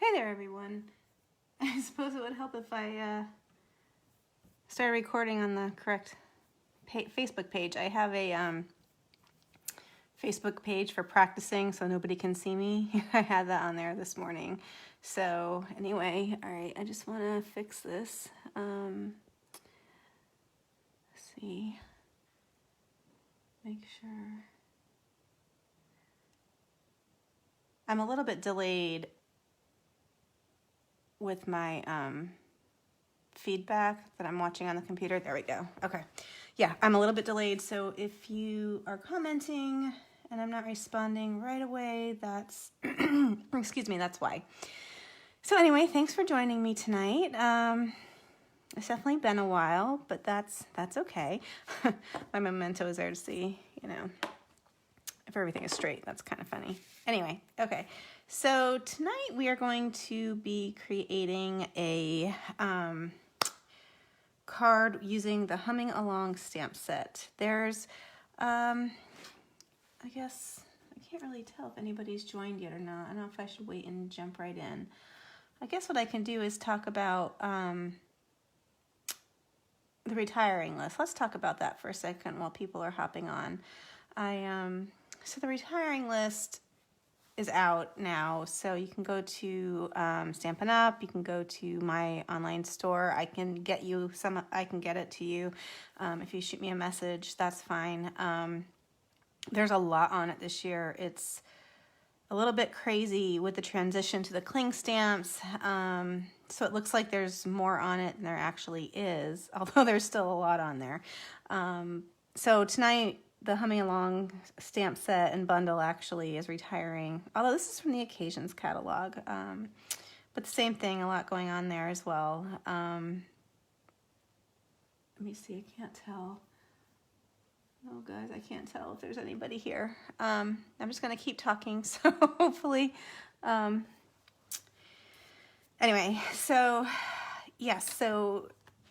Hey there, everyone. I suppose it would help if I started recording on the correct Facebook page. I have a Facebook page for practicing so nobody can see me. I had that on there this morning. So anyway, all right, I just want to fix this. Let's see. Make sure. I'm a little bit delayed with my feedback that I'm watching on the computer. There we go. Okay. Yeah, I'm a little bit delayed. So if you are commenting and I'm not responding right away, that's, excuse me, that's why. So anyway, thanks for joining me tonight. It's definitely been a while, but that's okay. My memento is there to see, you know, if everything is straight. That's kind of funny. Anyway, okay. So tonight we are going to be creating a card using the Humming Along stamp set. There's, I guess, I can't really tell if anybody's joined yet or not. I don't know if I should wait and jump right in. I guess what I can do is talk about the retiring list. Let's talk about that for a second while people are hopping on. So the retiring list is out now, so you can go to Stampin' Up. You can go to my online store. I can get you some. I can get it to you if you shoot me a message. That's fine. There's a lot on it this year. It's a little bit crazy with the transition to the cling stamps. So it looks like there's more on it than there actually is, although there's still a lot on there. So tonight, the Humming Along stamp set and bundle actually is retiring, although this is from the Occasions catalog. But the same thing, a lot going on there as well. Let me see, I can't tell. Oh, guys, I can't tell if there's anybody here. I'm just going to keep talking, so hopefully. Anyway, so, yes, so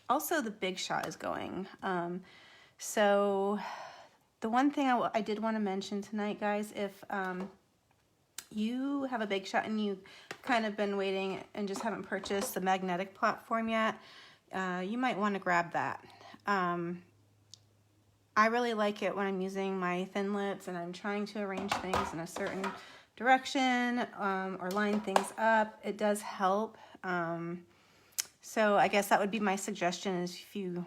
also the Big Shot is going. So the one thing I did want to mention tonight, guys, if you have a Big Shot and you kind of been waiting and just haven't purchased the magnetic platform yet, you might want to grab that. I really like it when I'm using my Thinlits and I'm trying to arrange things in a certain direction or line things up. It does help. So I guess that would be my suggestion is if you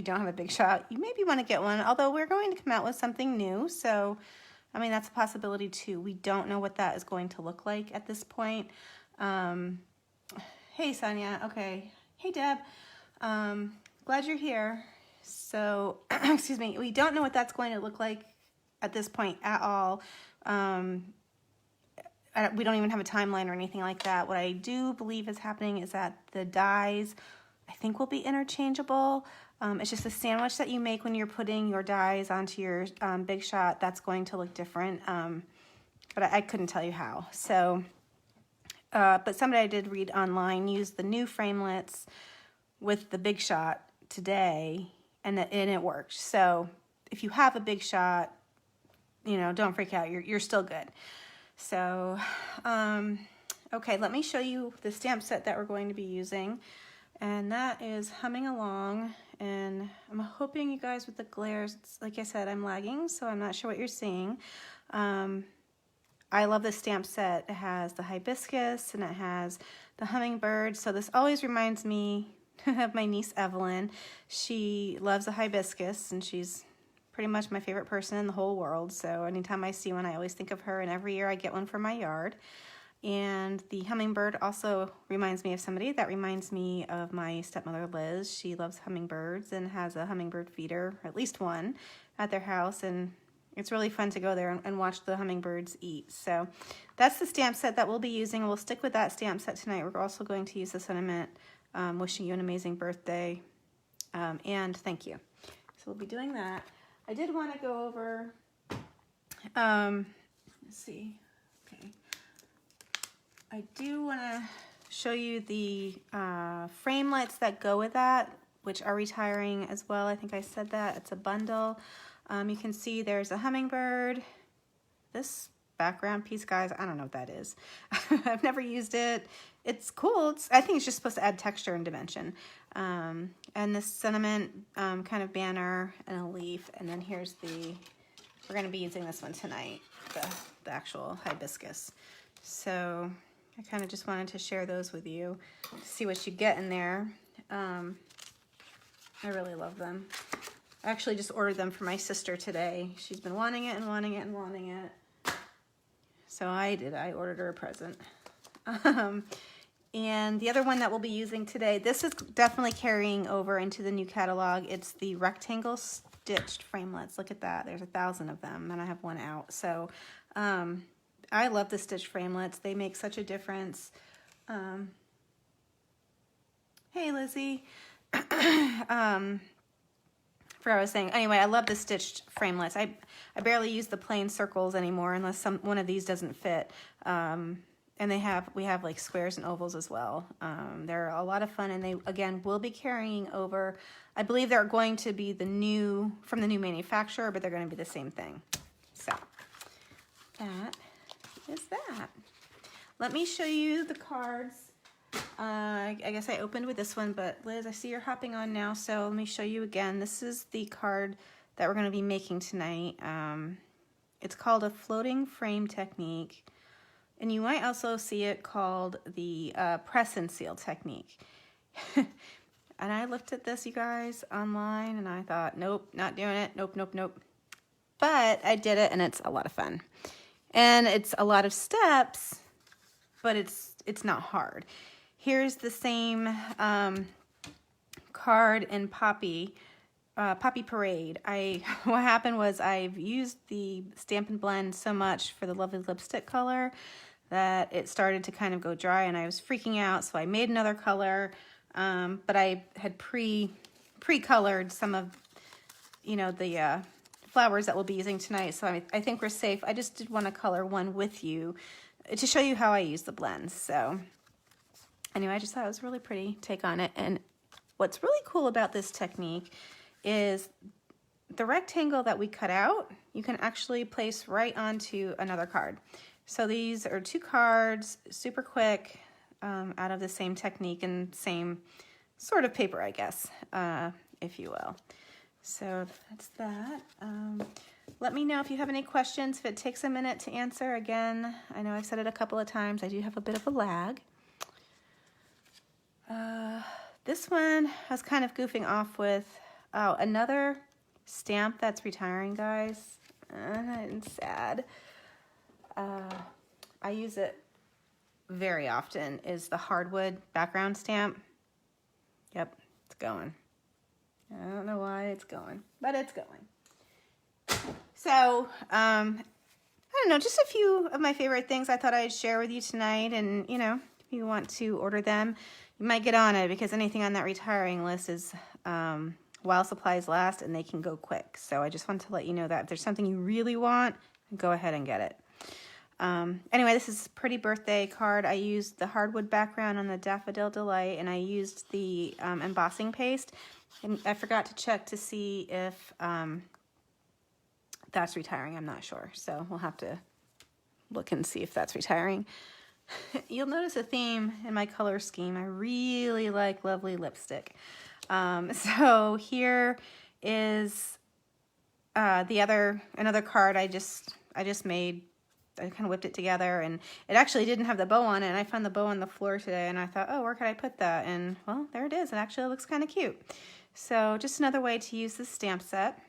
don't have a Big Shot, you maybe want to get one, although we're going to come out with something new. So, I mean, that's a possibility too. We don't know what that is going to look like at this point. Hey, Sonia. Okay. Hey, Deb. Glad you're here. So, excuse me, we don't know what that's going to look like at this point at all. We don't even have a timeline or anything like that. What I do believe is happening is that the dies, I think, will be interchangeable. It's just a sandwich that you make when you're putting your dies onto your Big Shot. That's going to look different, but I couldn't tell you how. So, but somebody I did read online used the new framelits with the Big Shot today, and it worked. So if you have a Big Shot, you know, don't freak out. You're still good. So, okay, let me show you the stamp set that we're going to be using, and that is Humming Along. And I'm hoping you guys with the glares, like I said, I'm lagging, so I'm not sure what you're seeing. I love this stamp set. It has the hibiscus and it has the hummingbird. So this always reminds me of my niece Evelyn. She loves a hibiscus and she's pretty much my favorite person in the whole world. So anytime I see one, I always think of her, and every year I get one for my yard. And the hummingbird also reminds me of somebody. That reminds me of my stepmother, Liz. She loves hummingbirds and has a hummingbird feeder, or at least one, at their house. And it's really fun to go there and watch the hummingbirds eat. So that's the stamp set that we'll be using. We'll stick with that stamp set tonight. We're also going to use the sentiment, wishing you an amazing birthday, and thank you. So we'll be doing that. I did want to go over, let's see, okay. I do want to show you the framelits that go with that, which are retiring as well. I think I said that. It's a bundle. You can see there's a hummingbird, this background piece, guys. I don't know what that is. I've never used it. It's cool. I think it's just supposed to add texture and dimension. And this sentiment kind of banner and a leaf. And then here's we're going to be using this one tonight, the actual hibiscus. So I kind of just wanted to share those with you to see what you get in there. I really love them. I actually just ordered them for my sister today. She's been wanting it and wanting it and wanting it. So I did. I ordered her a present. And the other one that we'll be using today, this is definitely carrying over into the new catalog. It's the rectangle stitched framelits. Look at that. There's 1,000 of them, and I have one out. So I love the stitched framelits. They make such a difference. Hey, Lizzie. What I was saying. Anyway, I love the stitched framelits. I barely use the plain circles anymore unless one of these doesn't fit. And we have like squares and ovals as well. They're a lot of fun, and they again will be carrying over. I believe they're going to be from the new manufacturer, but they're going to be the same thing. So that is that. Let me show you the cards. I guess I opened with this one, but Liz, I see you're hopping on now, so let me show you again. This is the card that we're going to be making tonight. It's called a floating frame technique, and you might also see it called the press and seal technique. And I looked at this, you guys, online, and I thought, nope, not doing it. Nope, nope, nope. But I did it, and it's a lot of fun. And it's a lot of steps, but it's not hard. Here's the same card in Poppy Parade. What happened was I've used the Stampin' Blend so much for the lovely lipstick color that it started to kind of go dry, and I was freaking out, so I made another color, but I had pre-colored some of, the flowers that we'll be using tonight, so I think we're safe. I just did want to color one with you to show you how I use the blends. So anyway, I just thought it was a really pretty take on it. And what's really cool about this technique is the rectangle that we cut out, you can actually place right onto another card. So these are 2 cards, super quick, out of the same technique and same sort of paper, I guess, if you will. So that's that. Let me know if you have any questions, if it takes a minute to answer. Again, I know I've said it a couple of times. I do have a bit of a lag. This one I was kind of goofing off with. Oh, another stamp that's retiring, guys. And sad. I use it very often, is the hardwood background stamp. Yep, it's going. I don't know why it's going, but it's going. So, I don't know, just a few of my favorite things I thought I'd share with you tonight. And, if you want to order them, you might get on it, because anything on that retiring list is while supplies last, and they can go quick. So I just wanted to let you know that if there's something you really want, go ahead and get it. Anyway, this is a pretty birthday card. I used the hardwood background on the Daffodil Delight, and I used the embossing paste. And I forgot to check to see if that's retiring. I'm not sure. So we'll have to look and see if that's retiring. You'll notice a theme in my color scheme. I really like lovely lipstick. So here is another card I just made. I kind of whipped it together, and it actually didn't have the bow on it, and I found the bow on the floor today, and I thought, oh, where could I put that? And, well, there it is. It actually looks kind of cute. So just another way to use this stamp set.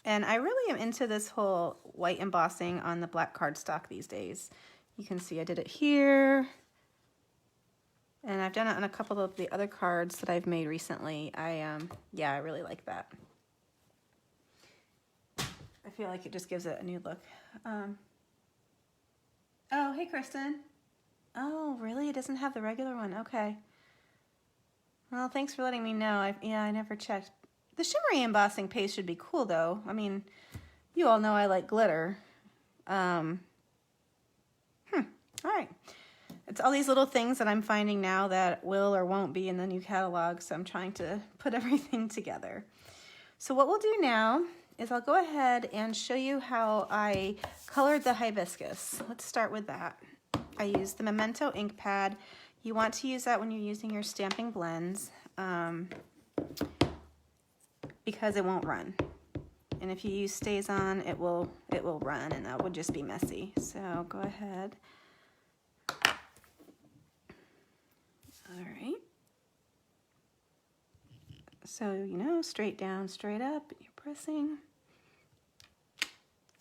And I really am into this whole white embossing on the black cardstock these days. You can see I did it here, and I've done it on a couple of the other cards that I've made recently. I really like that. I feel like it just gives it a new look. Oh, hey, Kristen. Oh, really? It doesn't have the regular one. Okay. Well, thanks for letting me know. I never checked. The shimmery embossing paste should be cool, though. I mean, you all know I like glitter. All right. It's all these little things that I'm finding now that will or won't be in the new catalog, so I'm trying to put everything together. So what we'll do now is I'll go ahead and show you how I colored the hibiscus. Let's start with that. I used the Memento ink pad. You want to use that when you're using your stamping blends because it won't run. And if you use Stays On, it will run, and that would just be messy. So go ahead. All right. So, you know, straight down, straight up, you're pressing.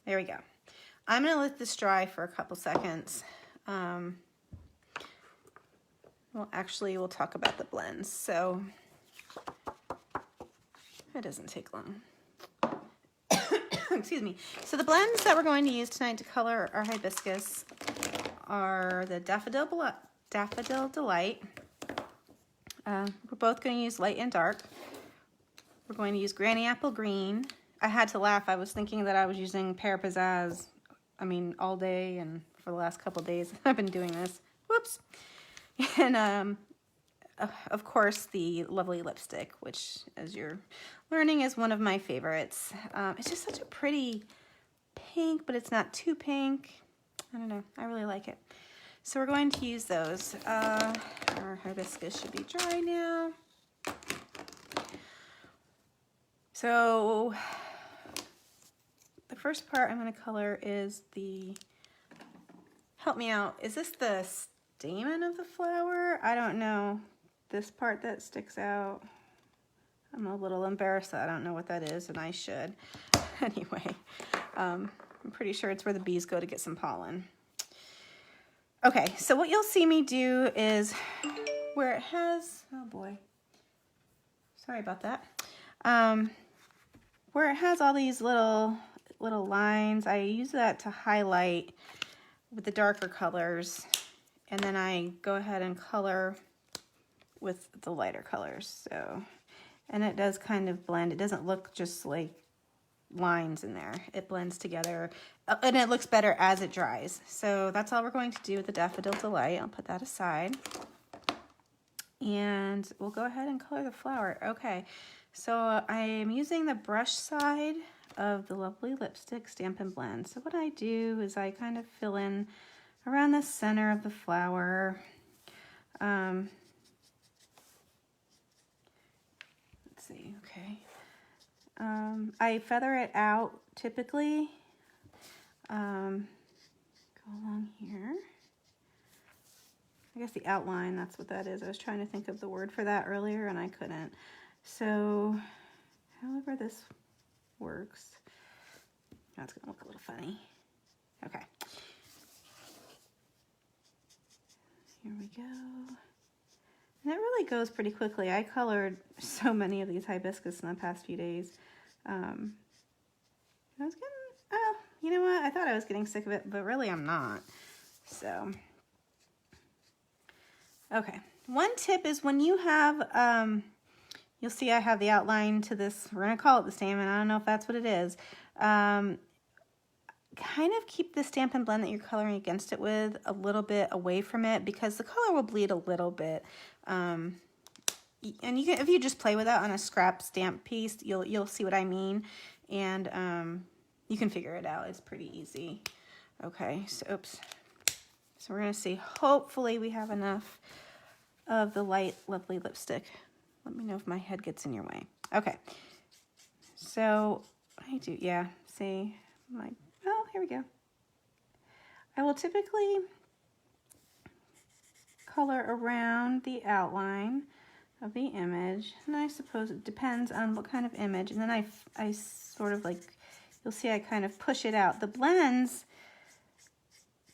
There we go. I'm gonna let this dry for a couple seconds. We'll talk about the blends. So it doesn't take long. Excuse me. So the blends that we're going to use tonight to color our hibiscus are the Daffodil Delight. We're both going to use light and dark. We're going to use Granny Apple Green. I had to laugh. I was thinking that I was using Pear Pizzazz, all day, and for the last couple days I've been doing this. Whoops. And of course, the lovely lipstick, which, as you're learning, is one of my favorites. It's just such a pretty pink, but it's not too pink. I don't know. I really like it. So we're going to use those. Our hibiscus should be dry now. So the first part I'm going to color is the, help me out, is this the stamen of the flower? I don't know. This part that sticks out, I'm a little embarrassed that I don't know what that is, and I should. Anyway, I'm pretty sure it's where the bees go to get some pollen. Okay, so what you'll see me do is where it has, oh boy, sorry about that. Where it has all these little lines, I use that to highlight with the darker colors, and then I go ahead and color with the lighter colors. So, and it does kind of blend. It doesn't look just like lines in there. It blends together, and it looks better as it dries. So that's all we're going to do with the Daffodil Delight. I'll put that aside, and we'll go ahead and color the flower. Okay, so I am using the brush side of the lovely lipstick Stampin' Blend. So what I do is I kind of fill in around the center of the flower. Let's see, okay. I feather it out typically. Go along here. I guess the outline, that's what that is. I was trying to think of the word for that earlier and I couldn't. So, however this works, that's gonna look a little funny. Okay. Here we go. And it really goes pretty quickly. I colored so many of these hibiscus in the past few days. I was getting, oh, you know what? I thought I was getting sick of it, but really I'm not. So, okay. One tip is when you have, you'll see I have the outline to this, we're going to call it the stamen. I don't know if that's what it is. Kind of keep the Stampin' Blend that you're coloring against it with a little bit away from it because the color will bleed a little bit. And you can, if you just play with that on a scrap stamp piece, you'll see what I mean, and you can figure it out. It's pretty easy. Okay, so oops. So we're gonna see. Hopefully we have enough of the light, lovely lipstick. Let me know if my head gets in your way. Okay. So I do, yeah. See my. Oh, here we go. I will typically color around the outline of the image, and I suppose it depends on what kind of image, and then I sort of like, you'll see I kind of push it out. The blends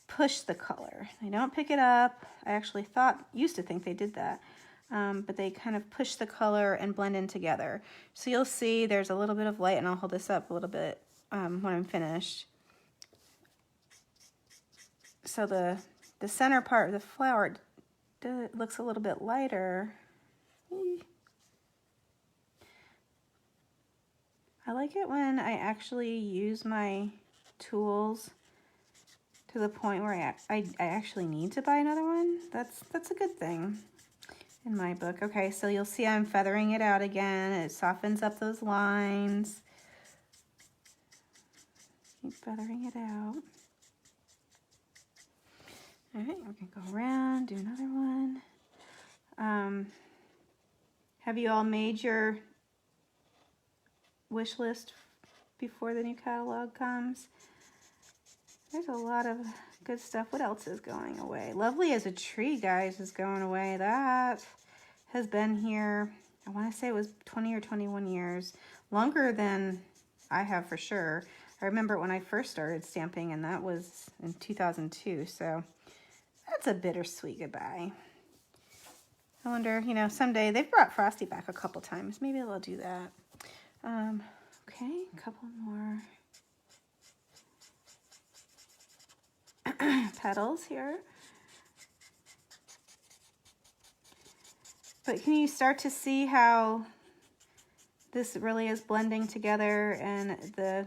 push the color. They don't pick it up. I actually used to think they did that, but they kind of push the color and blend in together. So you'll see there's a little bit of light, and I'll hold this up a little bit when I'm finished. So the center part of the flower looks a little bit lighter. I like it when I actually use my tools to the point where I actually need to buy another one. That's a good thing in my book. Okay, so you'll see I'm feathering it out again. It softens up those lines. Keep feathering it out. All right, we're gonna go around, do another one. Have you all made your wish list before the new catalog comes? There's a lot of good stuff. What else is going away? Lovely as a Tree, guys, is going away. That has been here, I want to say it was 20 or 21 years. Longer than I have for sure. I remember when I first started stamping, and that was in 2002, so that's a bittersweet goodbye. I wonder, you know, someday, they've brought Frosty back a couple times. Maybe they'll do that. Okay, a couple more petals here. But can you start to see how this really is blending together and the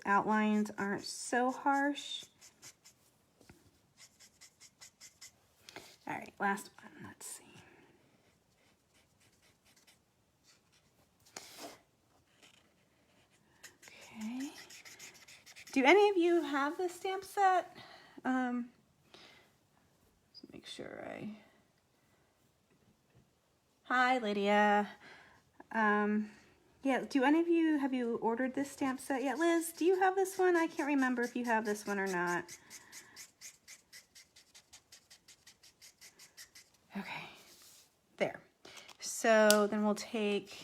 outlines aren't so harsh? All right, last one, let's see. Okay. Do any of you have this stamp set? Let's make sure I... Hi, Lydia. Yeah, do any of you, have you ordered this stamp set yet? Liz, do you have this one? I can't remember if you have this one or not. Okay, there. So then we'll take,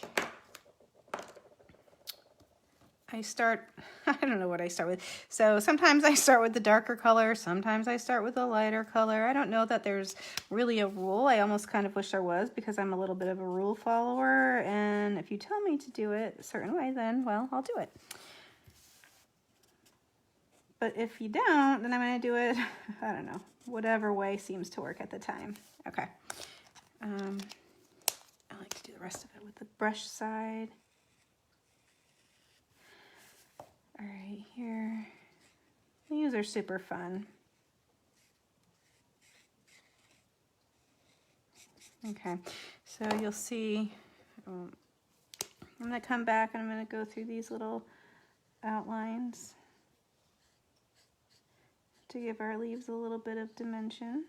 I don't know what I start with. So sometimes I start with the darker color, sometimes I start with a lighter color. I don't know that there's really a rule. I almost kind of wish there was, because I'm a little bit of a rule follower, and if you tell me to do it a certain way, then, well, I'll do it. But if you don't, then I'm going to do it, I don't know, whatever way seems to work at the time. Okay. I like to do the rest of it with the brush side. All right, here. These are super fun. Okay, so you'll see, I'm going to come back and I'm going to go through these little outlines to give our leaves a little bit of dimension.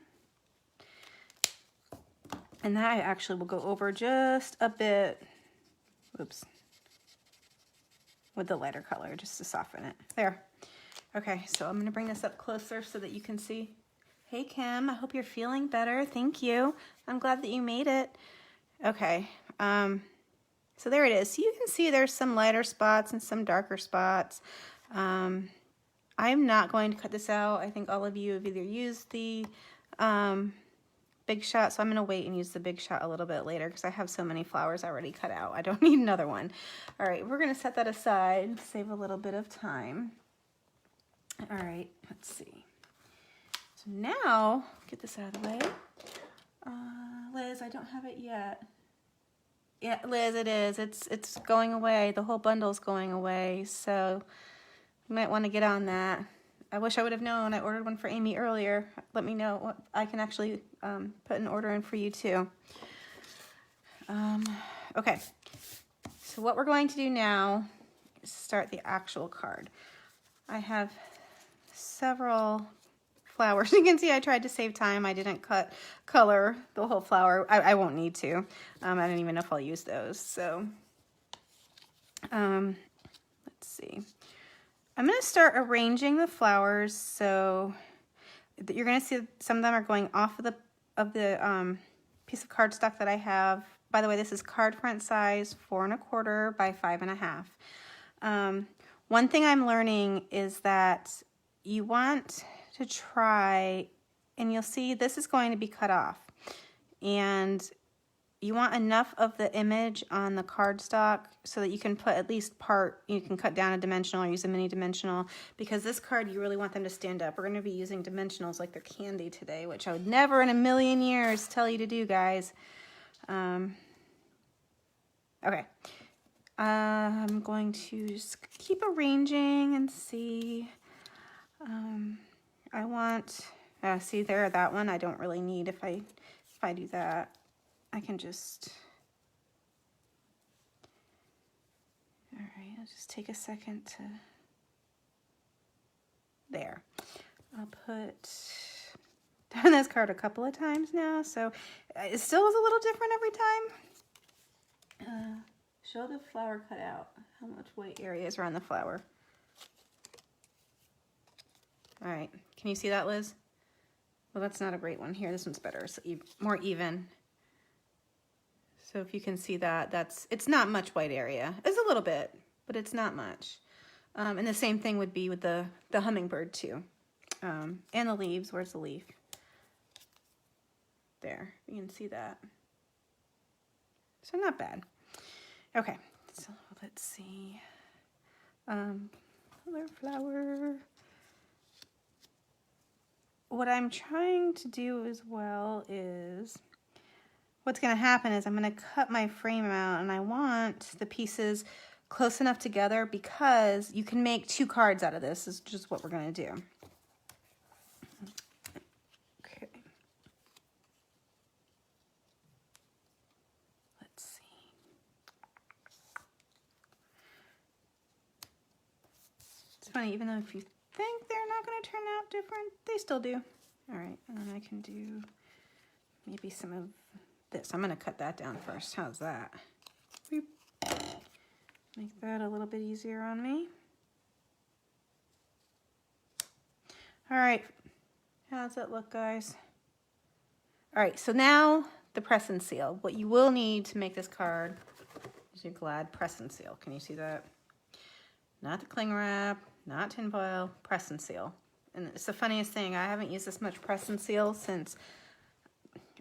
And that I actually will go over just a bit, whoops, with the lighter color just to soften it. There. Okay, so I'm going to bring this up closer so that you can see. Hey, Kim, I hope you're feeling better. Thank you. I'm glad that you made it. Okay, so there it is. So you can see there's some lighter spots and some darker spots. I'm not going to cut this out. I think all of you have either used the Big Shot, so I'm going to wait and use the Big Shot a little bit later because I have so many flowers already cut out. I don't need another one. All right, we're going to set that aside, save a little bit of time. All right, let's see. So now, get this out of the way. Liz, I don't have it yet. Yeah, Liz, it is. It's going away. The whole bundle's going away, so you might want to get on that. I wish I would have known. I ordered one for Amy earlier. Let me know what I can actually put an order in for you too. Okay, so what we're going to do now is start the actual card. I have several flowers. You can see I tried to save time. I didn't color the whole flower. I won't need to. I don't even know if I'll use those. So let's see. I'm going to start arranging the flowers so that you're going to see some of them are going off of the piece of cardstock that I have. By the way, this is card front size 4 1/4 by 5 1/2. One thing I'm learning is that you want to try, and you'll see this is going to be cut off, and you want enough of the image on the cardstock so that you can put at least part, you can cut down a dimensional or use a mini dimensional, because this card, you really want them to stand up. We're going to be using dimensionals like they're candy today, which I would never in a million years tell you to do, guys. Okay. I'm going to just keep arranging and see. I want, see there, that one I don't really need. If I do that, I can just, all right, I'll just take a second to there. I'll put down this card a couple of times now, so it still is a little different every time. Show the flower cut out. How much white area is around the flower? All right, can you see that, Liz? Well, that's not a great one here. This one's better, it's more even. So if you can see that, it's not much white area. It's a little bit, but it's not much. And the same thing would be with the hummingbird too. And the leaves. Where's the leaf? There, you can see that. So not bad. Okay, so let's see. Color flower. What I'm trying to do as well is, what's going to happen is I'm going to cut my frame out, and I want the pieces close enough together because you can make 2 cards out of this. This is just what we're going to do. Okay. Let's see. It's funny, even though if you think they're not going to turn out different, they still do. All right, and then I can do maybe some of this. I'm going to cut that down first. How's that? Boop. Make that a little bit easier on me. All right, how's that look, guys? All right, so now the press and seal. What you will need to make this card is your Glad press and seal. Can you see that? Not the cling wrap, not tin foil, press and seal. And it's the funniest thing, I haven't used this much press and seal since,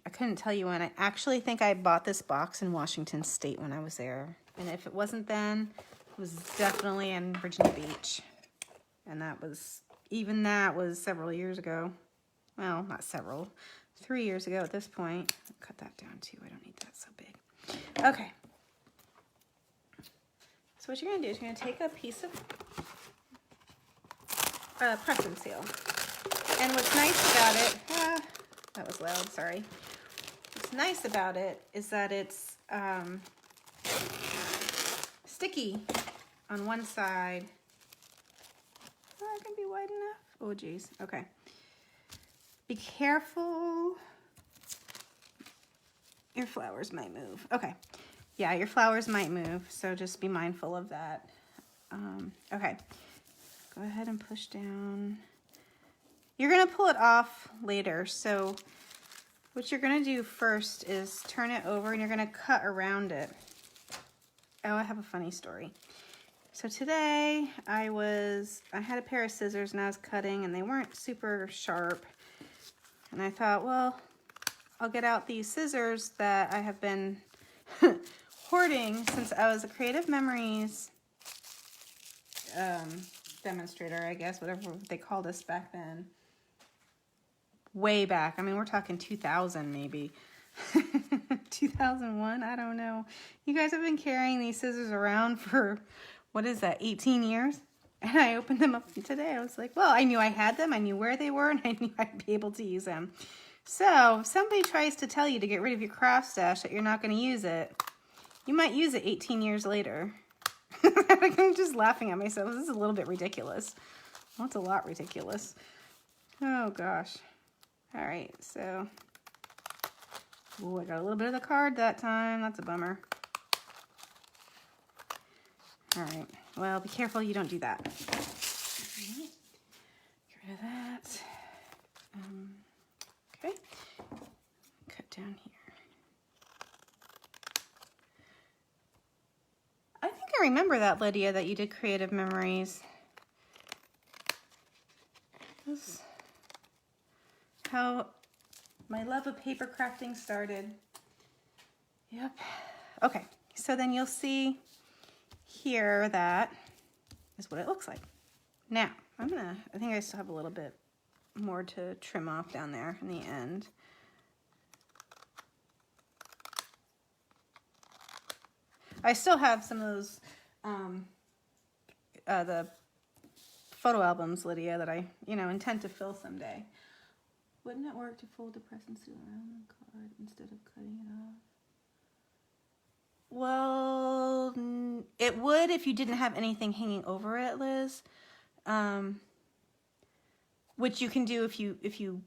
I couldn't tell you when. I actually think I bought this box in Washington State when I was there. And if it wasn't then, it was definitely in Virginia Beach. And that was, even that was several years ago. Well, not several, 3 years ago at this point. I'll cut that down too, I don't need that so big. Okay. So what you're gonna do is you're gonna take a piece of press and seal. And what's nice about it, that was loud, sorry. What's nice about it is that it's sticky on one side. Oh, it can be wide enough. Oh, geez. Okay. Be careful. Your flowers might move. Okay. Yeah, your flowers might move, so just be mindful of that. Okay. Go ahead and push down. You're going to pull it off later, so what you're going to do first is turn it over and you're going to cut around it. Oh, I have a funny story. So today I had a pair of scissors and I was cutting and they weren't super sharp. And I thought, well, I'll get out these scissors that I have been hoarding since I was a Creative Memories demonstrator, I guess, whatever they called us back then. Way back. I mean, we're talking 2000 maybe. 2001, I don't know. You guys have been carrying these scissors around for, what is that, 18 years? And I opened them up today. I was like, well, I knew I had them. I knew where they were, and I knew I'd be able to use them. So if somebody tries to tell you to get rid of your craft stash, that you're not going to use it, you might use it 18 years later. I'm just laughing at myself. This is a little bit ridiculous. Well, it's a lot ridiculous. Oh, gosh. All right, so... Ooh, I got a little bit of the card that time. That's a bummer. All right. Well, be careful you don't do that. All right. Get rid of that. Okay. Cut down here. I think I remember that, Lydia, that you did Creative Memories. That's how my love of paper crafting started. Yep. Okay, so then you'll see here that is what it looks like. Now, I think I still have a little bit more to trim off down there in the end. I still have some of those, the photo albums, Lydia, that I, intend to fill someday. Wouldn't it work to fold the press and seal around the card instead of cutting it off? Well, it would if you didn't have anything hanging over it, Liz. which you can do if you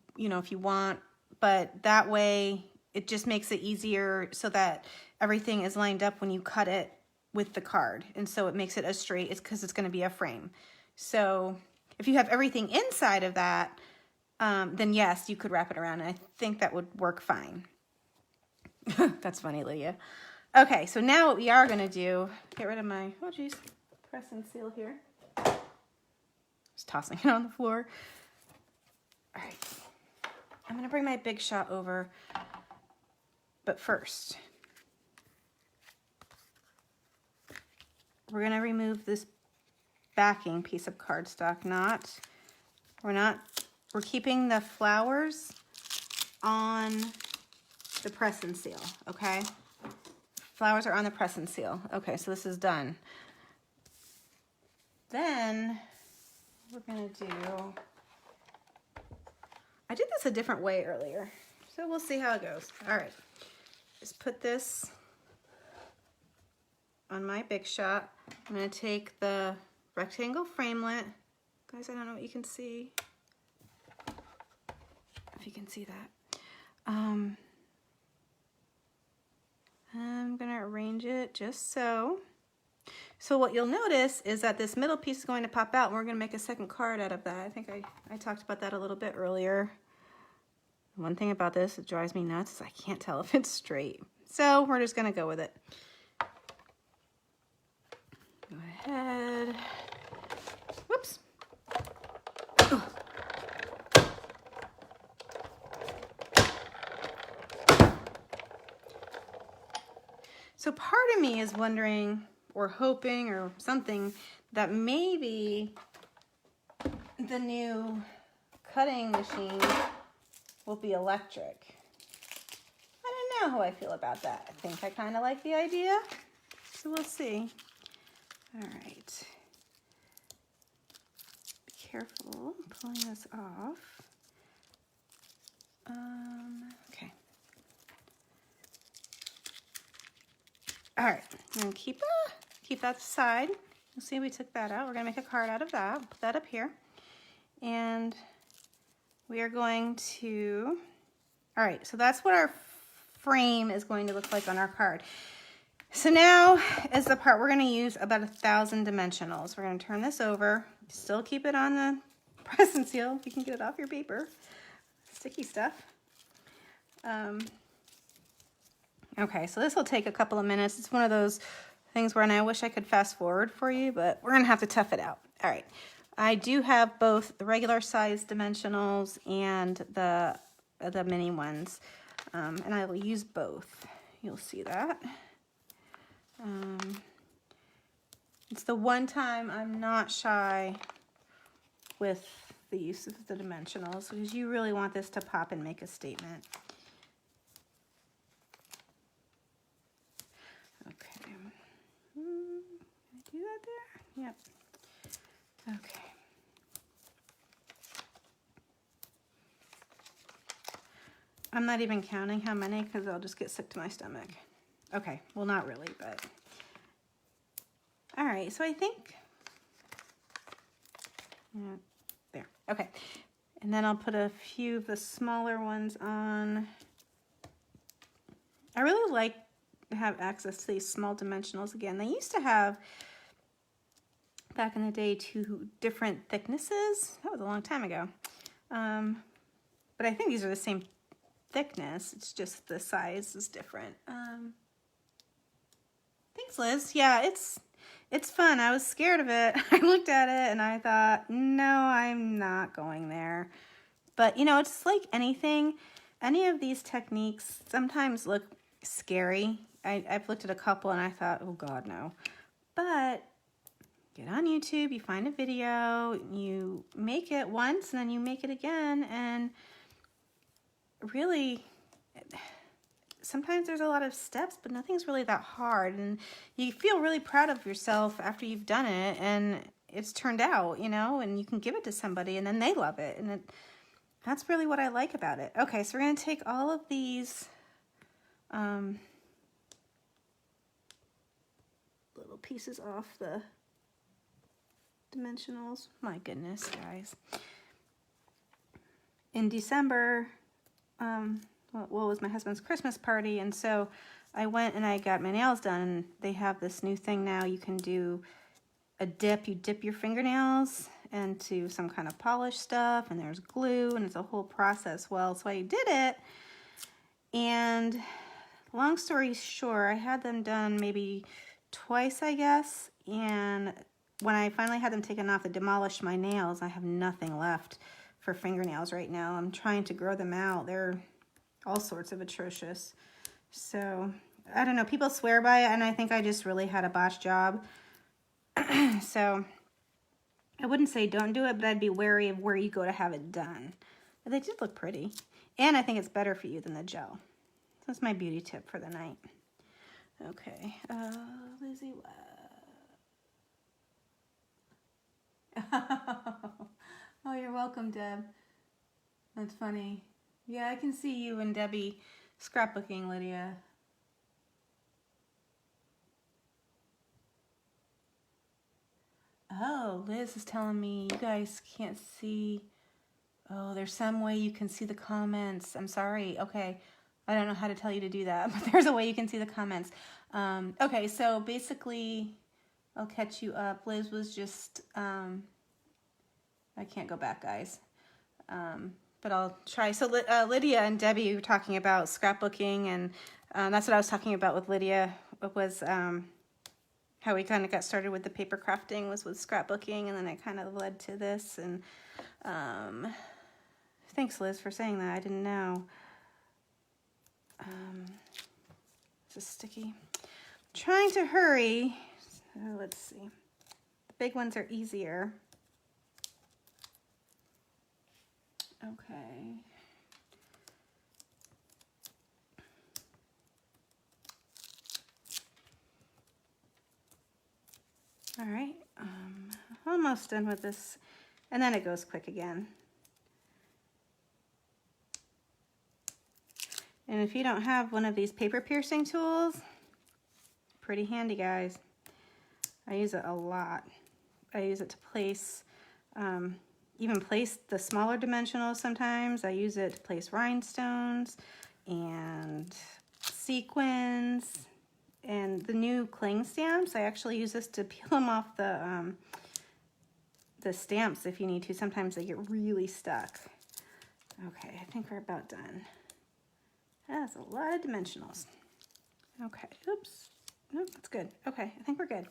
want, but that way it just makes it easier so that everything is lined up when you cut it with the card. And so it makes it as straight, it's because it's going to be a frame. So if you have everything inside of that, then yes, you could wrap it around, and I think that would work fine. That's funny, Lydia. Okay, so now what we are going to do, get rid of my, oh geez, press and seal here. Just tossing it on the floor. All right, I'm going to bring my Big Shot over, but first, we're going to remove this backing piece of cardstock. We're keeping the flowers on the press and seal, okay? Flowers are on the press and seal. Okay, so this is done. Then we're gonna do, I did this a different way earlier, so we'll see how it goes. All right, just put this on my Big Shot. I'm gonna take the rectangle framelit. Guys, I don't know what you can see. If you can see that. I'm gonna arrange it just so. So what you'll notice is that this middle piece is going to pop out, and we're gonna make a second card out of that. I think I talked about that a little bit earlier. One thing about this that drives me nuts is I can't tell if it's straight. So we're just gonna go with it. Go ahead. Whoops. Ugh. So part of me is wondering, or hoping, or something, that maybe the new cutting machine will be electric. I don't know how I feel about that. I think I kind of like the idea, so we'll see. All right. Be careful pulling this off. Okay. All right, I'm gonna keep that aside. You'll see we took that out. We're gonna make a card out of that. Put that up here. And we are going to, all right, so that's what our frame is going to look like on our card. So now is the part we're gonna use about 1,000 dimensionals. We're gonna turn this over, still keep it on the press and seal if you can get it off your paper. Sticky stuff. Okay, so this will take a couple of minutes. It's one of those things where, and I wish I could fast forward for you, but we're gonna have to tough it out. All right, I do have both the regular size dimensionals and the mini ones, and I will use both. You'll see that. It's the one time I'm not shy with the use of the dimensionals, because you really want this to pop and make a statement. Okay. Can I do that there? Yep. Okay. I'm not even counting how many, because I'll just get sick to my stomach. Okay, well, not really, but. All right, so I think, yeah, there, okay. And then I'll put a few of the smaller ones on. I really like to have access to these small dimensionals again. They used to have, back in the day, 2 different thicknesses. That was a long time ago. But I think these are the same thickness. It's just the size is different. Thanks, Liz. Yeah, it's fun. I was scared of it. I looked at it and I thought, no, I'm not going there. But, you know, it's like anything. Any of these techniques sometimes look scary. I've looked at a couple and I thought, oh God, no. But get on YouTube, you find a video, you make it once and then you make it again, and really, sometimes there's a lot of steps, but nothing's really that hard, and you feel really proud of yourself after you've done it and it's turned out, you know, and you can give it to somebody and then they love it, and that's really what I like about it. Okay, so we're going to take all of these little pieces off the dimensionals. My goodness, guys. in December, what was my husband's Christmas party, and so I went and I got my nails done, and they have this new thing now. You can do a dip. You dip your fingernails into some kind of polish stuff, and there's glue, and it's a whole process. Well, so I did it, and long story short, I had them done maybe twice, I guess, and when I finally had them taken off, they demolished my nails. I have nothing left for fingernails right now. I'm trying to grow them out. They're all sorts of atrocious. So, I don't know. People swear by it, and I think I just really had a botched job. So, I wouldn't say don't do it, but I'd be wary of where you go to have it done. But they did look pretty. And I think it's better for you than the gel. That's my beauty tip for the night. Okay. Lizzie, oh, you're welcome, Deb. That's funny. Yeah, I can see you and Debbie scrapbooking, Lydia. Oh, Liz is telling me you guys can't see. Oh, there's some way you can see the comments. I'm sorry. Okay. I don't know how to tell you to do that, but there's a way you can see the comments. Okay, so basically, I'll catch you up. Liz was just, I can't go back, guys. But I'll try. So Lydia and Debbie were talking about scrapbooking, and that's what I was talking about with Lydia. It was how we kind of got started with the paper crafting was with scrapbooking, and then it kind of led to this. And thanks, Liz, for saying that. I didn't know. This is sticky. I'm trying to hurry. So let's see. The big ones are easier. Okay. All right. Almost done with this. And then it goes quick again. And if you don't have one of these paper piercing tools, pretty handy, guys. I use it a lot. I use it to place, even place the smaller dimensionals sometimes. I use it to place rhinestones and sequins and the new cling stamps. I actually use this to peel them off the stamps if you need to. Sometimes they get really stuck. Okay, I think we're about done. That's a lot of dimensionals. Okay, oops. Nope, that's good. Okay, I think we're good.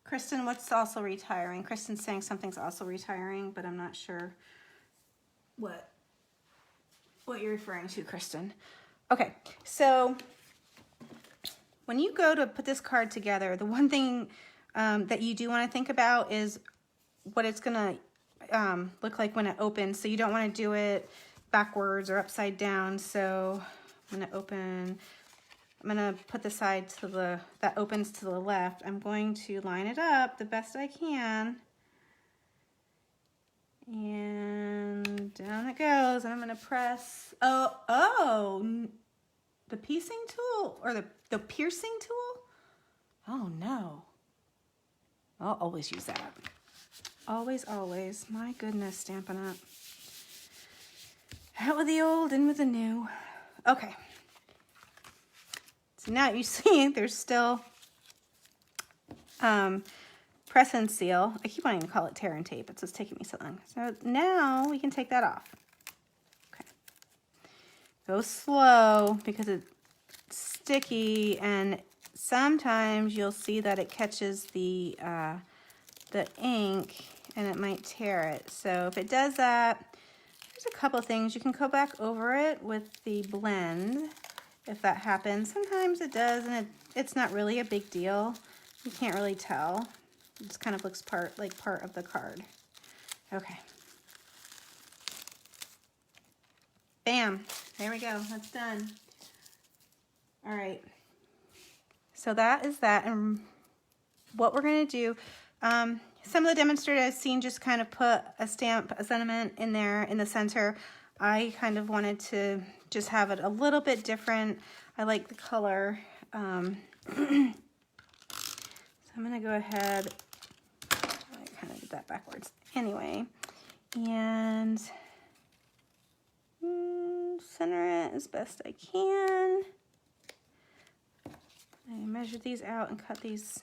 Kristen, what's also retiring? Kristen's saying something's also retiring, but I'm not sure what you're referring to, Kristen. Okay, so when you go to put this card together, the one thing that you do want to think about is what it's going to look like when it opens. So you don't want to do it backwards or upside down. So I'm going to open, I'm going to put the side to the, that opens to the left. I'm going to line it up the best I can. And down it goes. And I'm going to press, the piecing tool or the piercing tool? Oh no. I'll always use that. Always, always. My goodness, Stampin' Up. Out with the old, in with the new. Okay. So now you see there's still press and seal. I keep wanting to call it tear and tape. It's just taking me so long. So now we can take that off. Okay. Go slow because it's sticky, and sometimes you'll see that it catches the ink and it might tear it. So if it does that, there's a couple things. You can go back over it with the blend if that happens. Sometimes it does, and it's not really a big deal. You can't really tell. It just kind of looks like part of the card. Okay. Bam. There we go. That's done. All right. So that is that. And what we're going to do, some of the demonstrators I've seen just kind of put a stamp, a sentiment in there in the center. I kind of wanted to just have it a little bit different. I like the color. So I'm going to go ahead. I kind of did that backwards. Anyway, and center it as best I can. I measured these out and cut these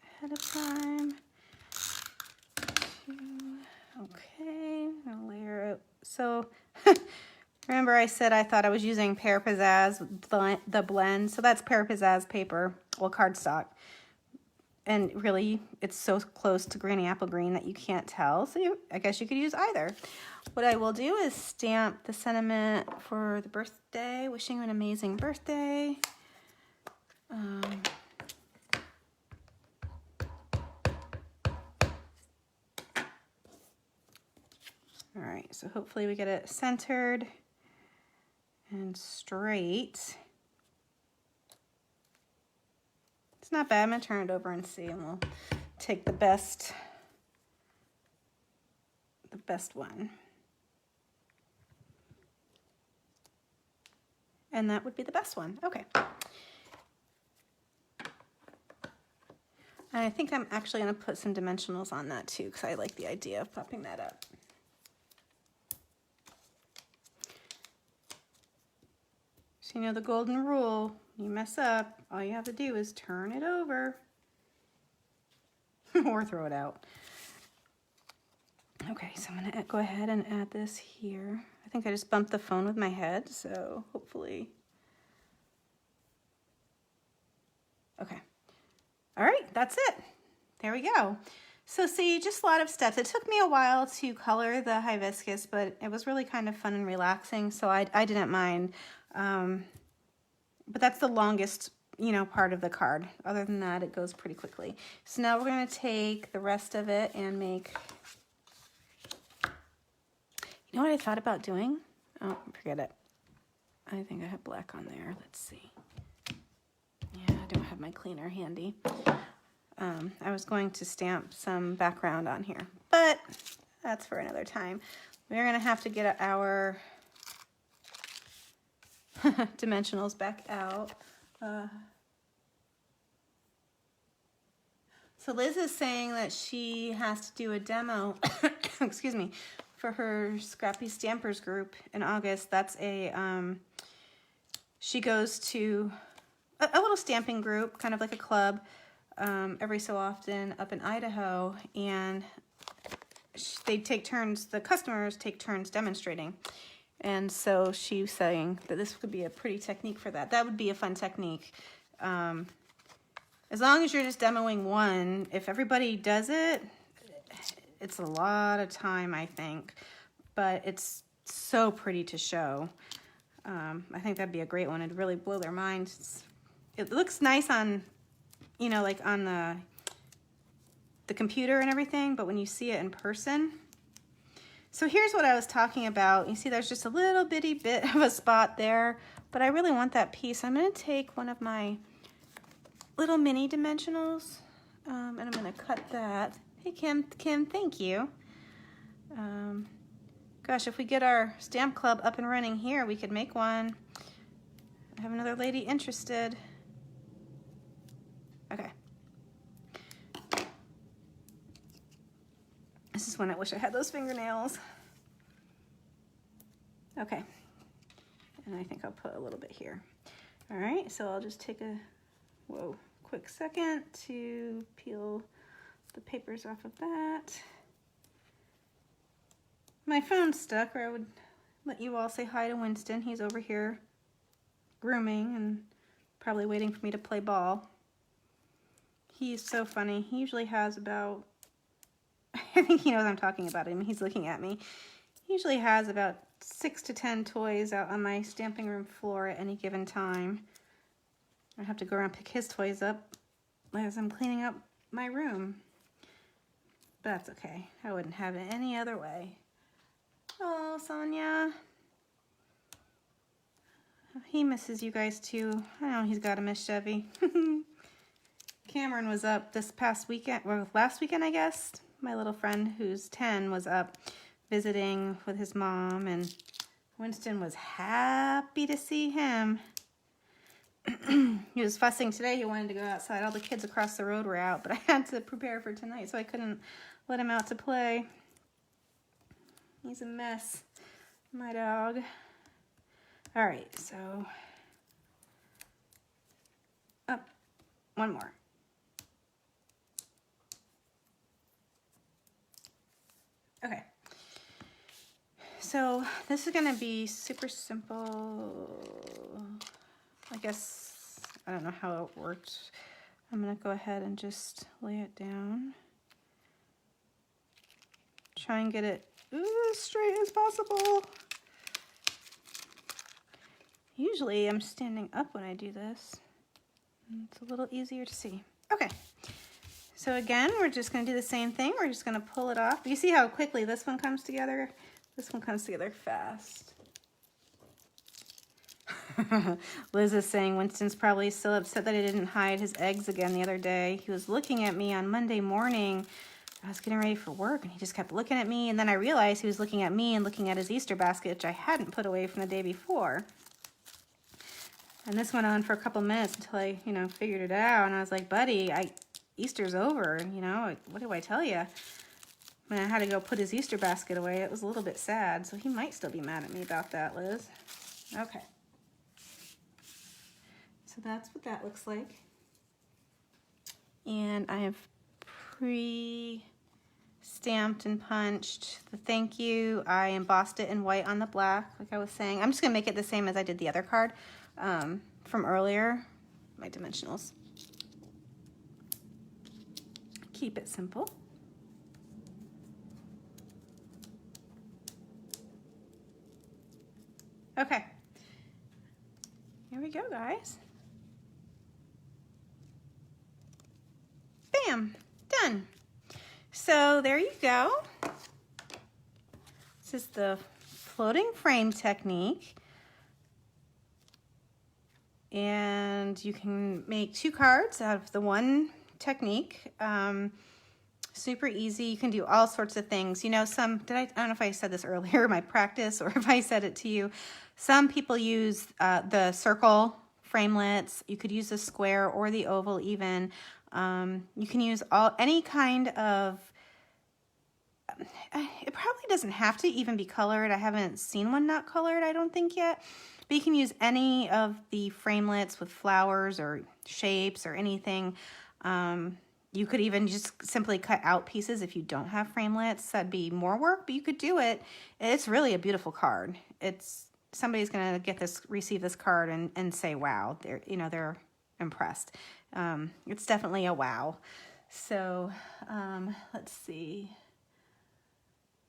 ahead of time. Okay, I'll layer it. So remember I said I thought I was using Pear Pizzazz, the blend. So that's Pear Pizzazz paper, well, cardstock. And really, it's so close to Granny Apple Green that you can't tell. So I guess you could use either. What I will do is stamp the sentiment for the birthday, wishing you an amazing birthday. All right, so hopefully we get it centered and straight. It's not bad. I'm gonna turn it over and see, and we'll take the best one. And that would be the best one. Okay. And I think I'm actually gonna put some dimensionals on that too, because I like the idea of popping that up. So you know the golden rule, you mess up, all you have to do is turn it over or throw it out. Okay, so I'm gonna go ahead and add this here. I think I just bumped the phone with my head, so hopefully. Okay, all right, that's it. There we go. So see, just a lot of steps. It took me a while to color the hibiscus, but it was really kind of fun and relaxing, so I didn't mind. But that's the longest, you know, part of the card. Other than that, it goes pretty quickly. So now we're going to take the rest of it and make, you know what I thought about doing? Oh, forget it. I think I have black on there. Let's see. Yeah, I don't have my cleaner handy. I was going to stamp some background on here, but that's for another time. We're going to have to get our dimensionals back out. So Liz is saying that she has to do a demo, excuse me, for her Scrappy Stampers group in August. That's a, she goes to a little stamping group, kind of like a club, every so often up in Idaho, and they take turns, the customers take turns demonstrating. And so she's saying that this could be a pretty technique for that. That would be a fun technique. As long as you're just demoing one, if everybody does it, it's a lot of time, I think. But it's so pretty to show. I think that'd be a great one. It'd really blow their minds. It looks nice on, you know, like on the computer and everything, but when you see it in person. So here's what I was talking about. You see there's just a little bitty bit of a spot there, but I really want that piece. I'm gonna take one of my little mini dimensionals, and I'm gonna cut that. Hey Kim, thank you. Gosh, if we get our stamp club up and running here, we could make one. I have another lady interested. Okay. This is when I wish I had those fingernails. Okay, and I think I'll put a little bit here. All right, so I'll just take a, quick second to peel the papers off of that. My phone's stuck, or I would let you all say hi to Winston. He's over here grooming and probably waiting for me to play ball. He's so funny. He usually has about, I think he knows I'm talking about him. He's looking at me. He usually has about 6 to 10 toys out on my stamping room floor at any given time. I have to go around and pick his toys up as I'm cleaning up my room. But that's okay. I wouldn't have it any other way. Oh, Sonia. He misses you guys too. I know he's got to miss Chevy. Cameron was up this past weekend, or last weekend, I guess. My little friend who's 10 was up visiting with his mom, and Winston was happy to see him. He was fussing today. He wanted to go outside. All the kids across the road were out, but I had to prepare for tonight, so I couldn't let him out to play. He's a mess, my dog. All right, so up, one more. Okay. So this is gonna be super simple. I guess, I don't know how it worked. I'm gonna go ahead and just lay it down. Try and get it as straight as possible. Usually I'm standing up when I do this. It's a little easier to see. Okay, so again, we're just gonna do the same thing. We're just gonna pull it off. You see how quickly this one comes together? This one comes together fast. Liz is saying Winston's probably still upset that I didn't hide his eggs again the other day. He was looking at me on Monday morning. I was getting ready for work and he just kept looking at me, and then I realized he was looking at me and looking at his Easter basket, which I hadn't put away from the day before. And this went on for a couple minutes until I, figured it out. And I was like, buddy, Easter's over, what do I tell you? When I had to go put his Easter basket away, it was a little bit sad. So he might still be mad at me about that, Liz. Okay. So that's what that looks like. And I have pre-stamped and punched the thank you. I embossed it in white on the black, like I was saying. I'm just gonna make it the same as I did the other card from earlier, my dimensionals. Keep it simple. Okay, here we go, guys. Bam, done. So there you go. This is the floating frame technique. And you can make 2 cards out of the one technique. Super easy. You can do all sorts of things. I don't know if I said this earlier in my practice or if I said it to you. Some people use the circle framelits. You could use the square or the oval even. You can use any kind of, it probably doesn't have to even be colored. I haven't seen one not colored, I don't think yet. But you can use any of the framelits with flowers or shapes or anything. You could even just simply cut out pieces if you don't have framelits. That'd be more work, but you could do it. It's really a beautiful card. Somebody's gonna receive this card and say, wow, they're impressed. It's definitely a wow. So let's see.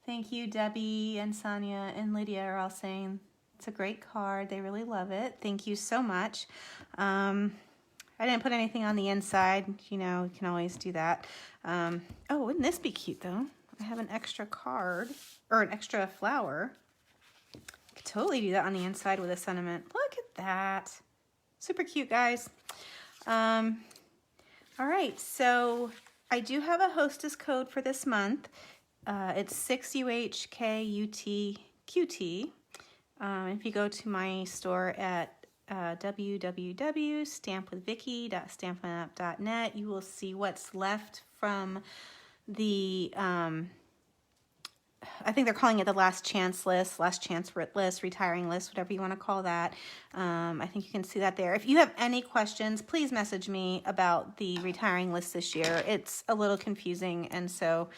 Thank you, Debbie and Sonia and Lydia are all saying it's a great card. They really love it. Thank you so much. I didn't put anything on the inside. You can always do that. Oh, wouldn't this be cute though? I have an extra card or an extra flower. I could totally do that on the inside with a sentiment. Look at that. Super cute, guys. All right, so I do have a hostess code for this month. It's 6UHKUTQT. If you go to my store at www.stampwithvicky.stampinup.net, you will see what's left from the, I think they're calling it the last chance list, retiring list, whatever you want to call that. I think you can see that there. If you have any questions, please message me about the retiring list this year. It's a little confusing, and so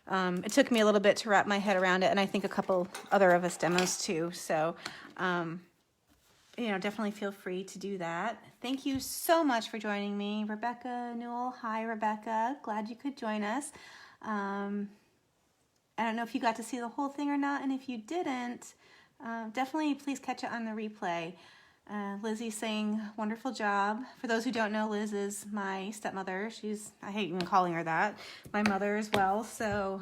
it took me a little bit to wrap my head around it, and I think a couple other of us demos too. So, definitely feel free to do that. Thank you so much for joining me. Rebecca Newell. Hi, Rebecca. Glad you could join us. I don't know if you got to see the whole thing or not, and if you didn't, definitely please catch it on the replay. Lizzie's saying, wonderful job. For those who don't know, Liz is my stepmother. I hate even calling her that, my mother as well. So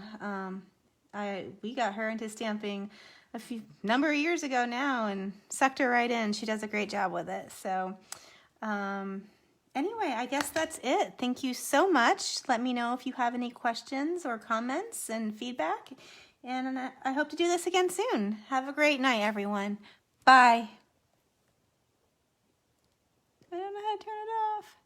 we got her into stamping a number of years ago now and sucked her right in. She does a great job with it. So anyway, I guess that's it. Thank you so much. Let me know if you have any questions or comments and feedback. And I hope to do this again soon. Have a great night, everyone. Bye. I don't know how to turn it off.